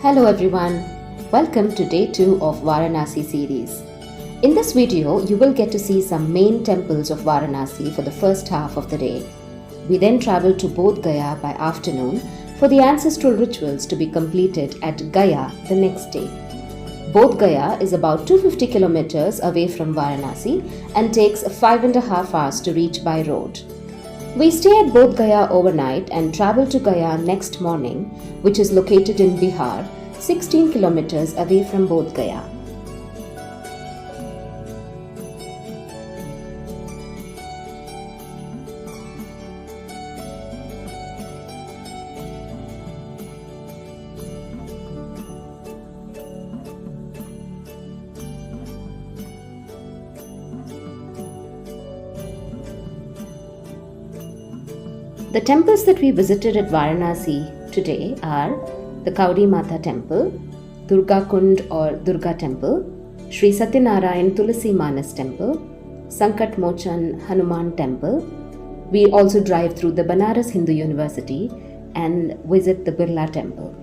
Hello everyone, welcome to day 2 of Varanasi series. In this video, you will get to see some main temples of Varanasi for the first half of the day. We then travel to Bodh Gaya by afternoon for the ancestral rituals to be completed at Gaya the next day. Bodh Gaya is about 250 kilometers away from Varanasi and takes 5.5 hours to reach by road. We stay at Bodh Gaya overnight and travel to Gaya next morning, which is located in Bihar, 16 kilometers away from Bodh Gaya. The temples that we visited at Varanasi today are the Kauri Mata Temple, Durga Kund or Durga Temple, Sri Satyanarayan Tulasi Manas Temple, Sankat Mochan Hanuman Temple. We also drive through the Banaras Hindu University and visit the Birla Temple.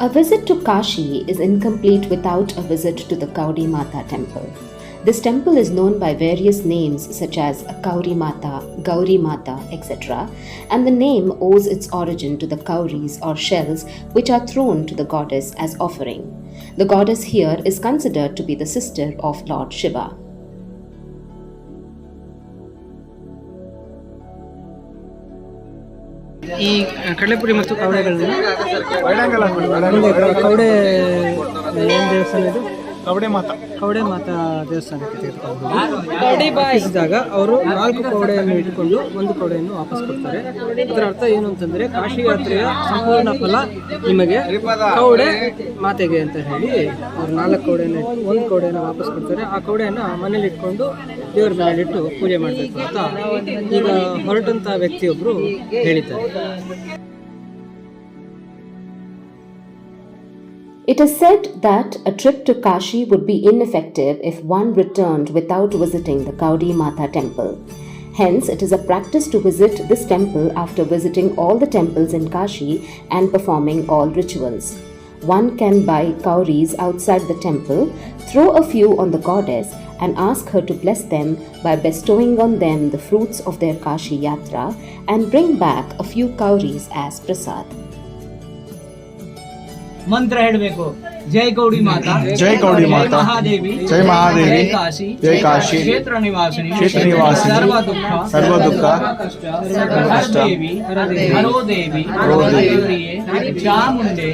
A visit to Kashi is incomplete without a visit to the Kauri Mata temple. This temple is known by various names such as Kauri Mata, Gauri Mata, etc. and the name owes its origin to the kauris or shells which are thrown to the goddess as offering. The goddess here is considered to be the sister of Lord Shiva. ಈ ಕಡಲೆಪುರಿ ಮತ್ತು ಕವಡೆಗಳನ್ನು ಕವಡೆ ಏನು ದೇವಸ್ಥಾನ ಇದು ಕವಡೆ ಮಾತಾ ದೇವಸ್ಥಾನಕ್ಕೆ ತೆಗೆದುಕೊಂಡು ಬಾಯಿಸಿದಾಗ ಅವರು 4 ಕವಡೆಯನ್ನು ಇಟ್ಕೊಂಡು 1 ಕವಡೆಯನ್ನು ವಾಪಸ್ ಕೊಡ್ತಾರೆ. ಇದರ ಅರ್ಥ ಏನು ಅಂತಂದರೆ ಕಾಶಿ ಯಾತ್ರೆಯ ಸಂಪೂರ್ಣ ಫಲ ನಿಮಗೆ ಕವಡೆ ಮಾತೆಗೆ ಅಂತ ಹೇಳಿ ಅವರು 4 ಕವಡೆಯನ್ನು 1 ಕವಡೆಯನ್ನು ವಾಪಸ್ ಕೊಡ್ತಾರೆ. ಆ ಕವಡೆಯನ್ನು ಮನೇಲಿ ಇಟ್ಕೊಂಡು ದೇವರ ಮನೆಯಲ್ಲಿಟ್ಟು ಪೂಜೆ ಮಾಡಬೇಕು ಅಂತ ಈಗ ಹೊರಟಂಥ ವ್ಯಕ್ತಿಯೊಬ್ಬರು ಹೇಳಿದ್ದಾರೆ. It is said that a trip to Kashi would be ineffective if one returned without visiting the Kauri Mata temple. Hence, it is a practice to visit this temple after visiting all the temples in Kashi and performing all rituals. One can buy kauris outside the temple, throw a few on the goddess, and ask her to bless them by bestowing on them the fruits of their Kashi Yatra and bring back a few kauris as prasad. ಮಂತ್ರ ಹೇಳಬೇಕು. ಜೈ ಗೌಡಿ ಮಾತಾ, ಜೈ ಗೌಡಿ ಮಾತಾ, ಮಹಾದೇವಿ, ಜೈ ಮಹಾದೇವಿ, ಜೈ ಕಾಶಿ, ಜೈ ಕಾಶಿ, ಕ್ಷೇತ್ರ ನಿವಾಸಿನಿ, ಸರ್ವ ದುಃಖ, ಹರದೇವಿ, ಹರೋದೇವಿ, ದೇವಿಯೇ, ಚಾಮುಂಡೆ,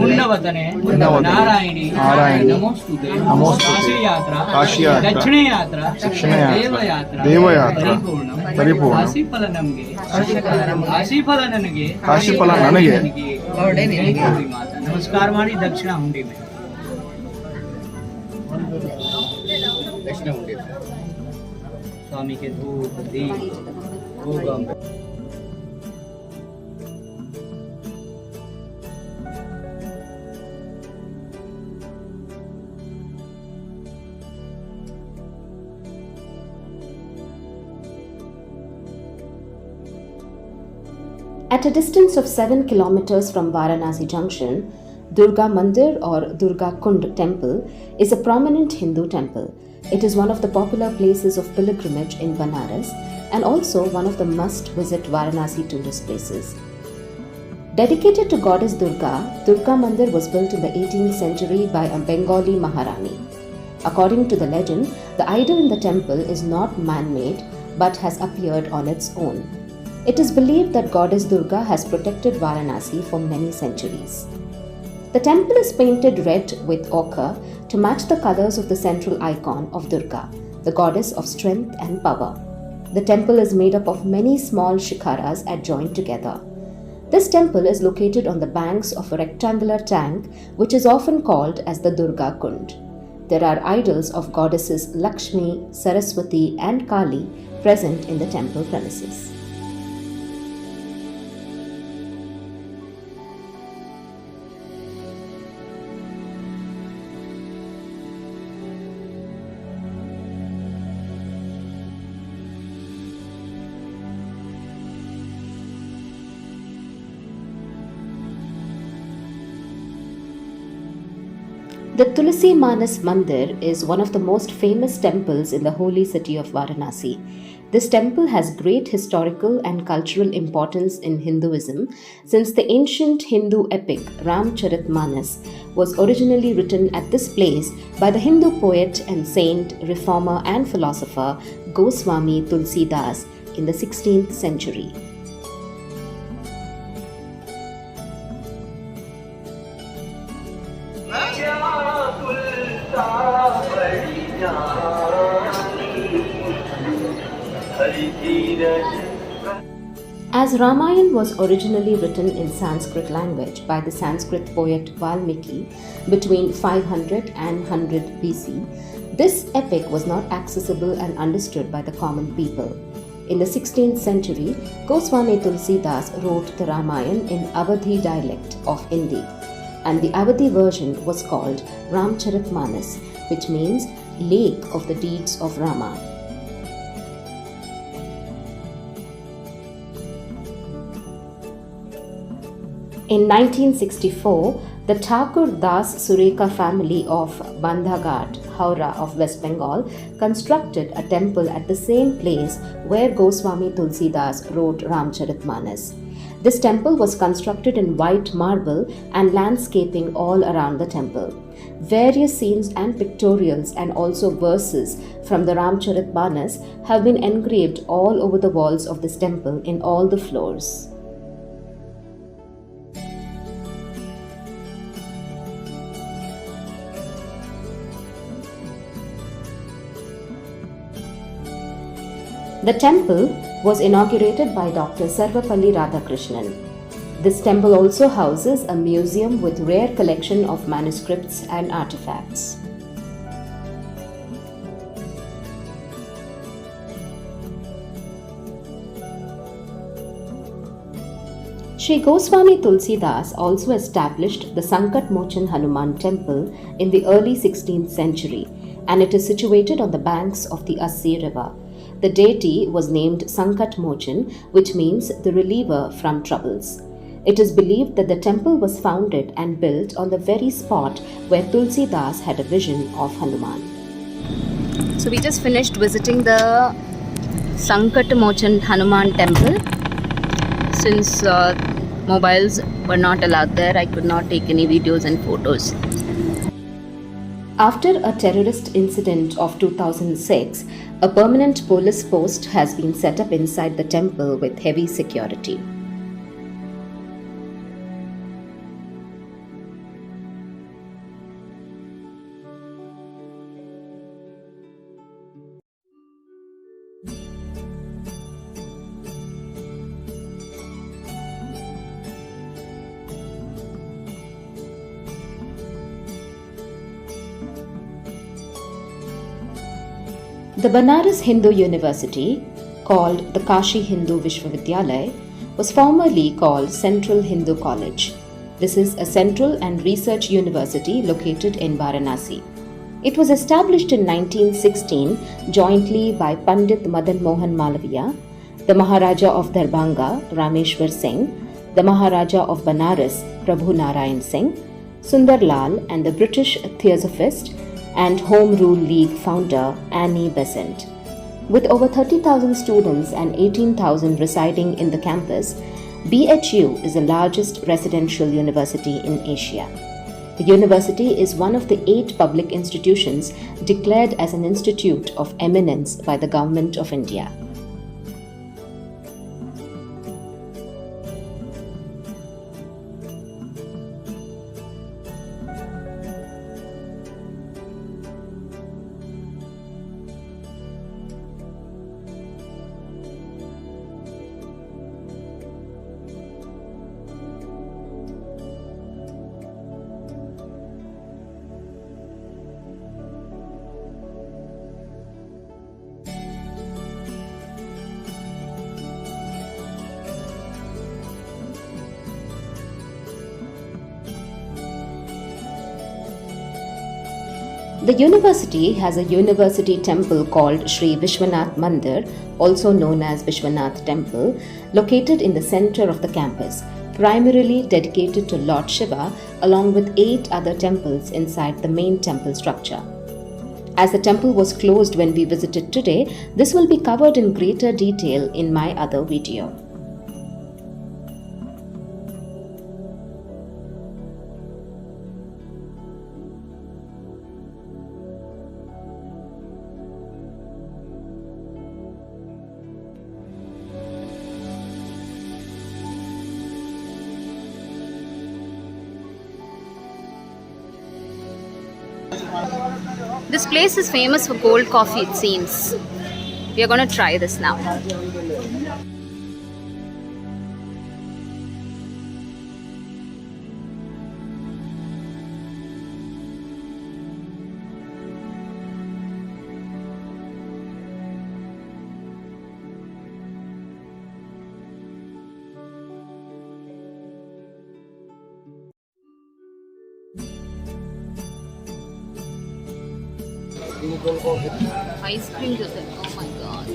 ಮುಂಡವತನೆ, ನಾರಾಯಣಿ, ನಮೋಸ್ತುತೆ, ಕಾಶಿ ಯಾತ್ರಾ, ದಕ್ಷಿಣ ಯಾತ್ರಾ, ದೇವಯಾತ್ರ, ಪರಿಪೂರ್ಣ, ಕಾಶಿಫಲ ನಮಗೆ, ಕಾಶಿಫಲ ನನಗೆ, ಕಾಶಿಫಲ ನನಗೆ. नमस्कार मारी दक्षिणा हुंडी में स्वामी के धूप दीप भोगम. At a distance of 7 kilometers from Varanasi junction, Durga Mandir or Durga Kund temple is a prominent Hindu temple. It is one of the popular places of pilgrimage in Banaras and also one of the must-visit Varanasi tourist places. Dedicated to goddess Durga, Durga Mandir was built in the 18th century by a Bengali Maharani. According to the legend, the idol in the temple is not man-made but has appeared on its own. It is believed that goddess Durga has protected Varanasi for many centuries. The temple is painted red with ochre to match the colors of the central icon of Durga, the goddess of strength and power. The temple is made up of many small shikharas adjoined together. This temple is located on the banks of a rectangular tank which is often called as the Durga Kund. There are idols of goddesses Lakshmi, Saraswati and Kali present in the temple premises. The Tulsi Manas Mandir is one of the most famous temples in the holy city of Varanasi. This temple has great historical and cultural importance in Hinduism since the ancient Hindu epic Ramcharitmanas was originally written at this place by the Hindu poet and saint, reformer and philosopher Goswami Tulsidas in the 16th century. As Ramayana was originally written in Sanskrit language by the Sanskrit poet Valmiki between 500 and 100 BC, this epic was not accessible and understood by the common people. In the 16th century, Goswami Tulsidas wrote the Ramayana in Awadhi dialect of Hindi, and the Awadhi version was called Ramcharitmanas, which means Lake of the Deeds of Rama. In 1964, the Thakur Das Sureka family of Bandhaghat, Howrah of West Bengal, constructed a temple at the same place where Goswami Tulsidas wrote Ramcharitmanas. This temple was constructed in white marble and landscaping all around the temple. Various scenes and pictorials and also verses from the Ramcharitmanas have been engraved all over the walls of this temple in all the floors. The temple was inaugurated by Dr. Sarvapalli Radhakrishnan. This temple also houses a museum with rare collection of manuscripts and artifacts. Sri Goswami Tulsidas also established the Sankat Mochan Hanuman temple in the early 16th century, and it is situated on the banks of the Assi river. The deity was named Sankat Mochan, which means the reliever from troubles. It is believed that the temple was founded and built on the very spot where Tulsidas had a vision of Hanuman. So we just finished visiting the Sankat Mochan Hanuman temple. Since mobiles were not allowed there, I could not take any videos and photos. After a terrorist incident of 2006, a permanent police post has been set up inside the temple with heavy security. The Banaras Hindu University, called the Kashi Hindu Vishwavidyalaya, was formerly called Central Hindu College. This is a central and research university located in Varanasi. It was established in 1916 jointly by Pandit Madan Mohan Malaviya, the Maharaja of Darbhanga, Rameshwar Singh, the Maharaja of Banaras, Prabhu Narayan Singh, Sundar Lal, and the British Theosophist and Home Rule League founder Annie Besant. With over 30,000 students and 18,000 residing in the campus, BHU is the largest residential university in Asia. The university is one of the 8 public institutions declared as an institute of eminence by the Government of India. The university has a university temple called Sri Vishwanath Mandir, also known as Vishwanath Temple, located in the center of the campus, primarily dedicated to Lord Shiva, along with 8 other temples inside the main temple structure. As the temple was closed when we visited today, this will be covered in greater detail in my other video. This place is famous for cold coffee, it seems. We are going to try this now. Ice cream juice. Oh my god.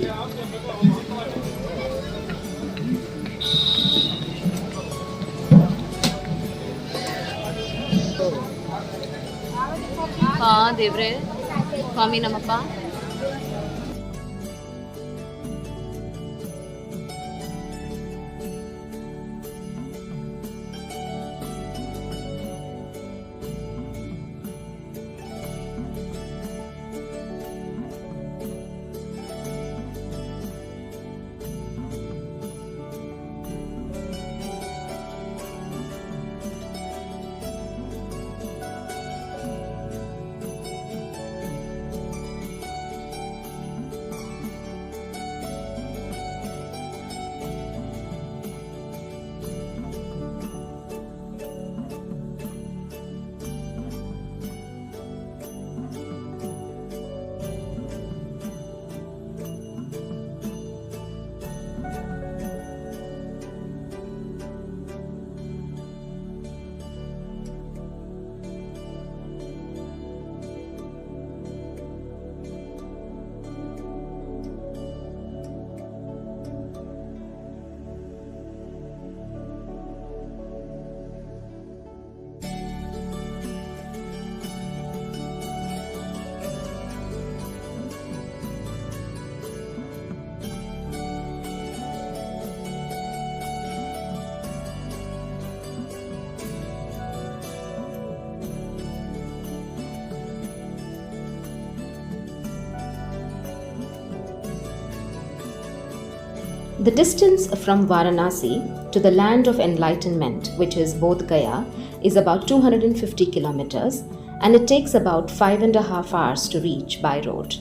Devre. Swami Namappa. The distance from Varanasi to the land of Enlightenment, which is Bodh Gaya, is about 250 kilometers, and it takes about 5.5 hours to reach by road.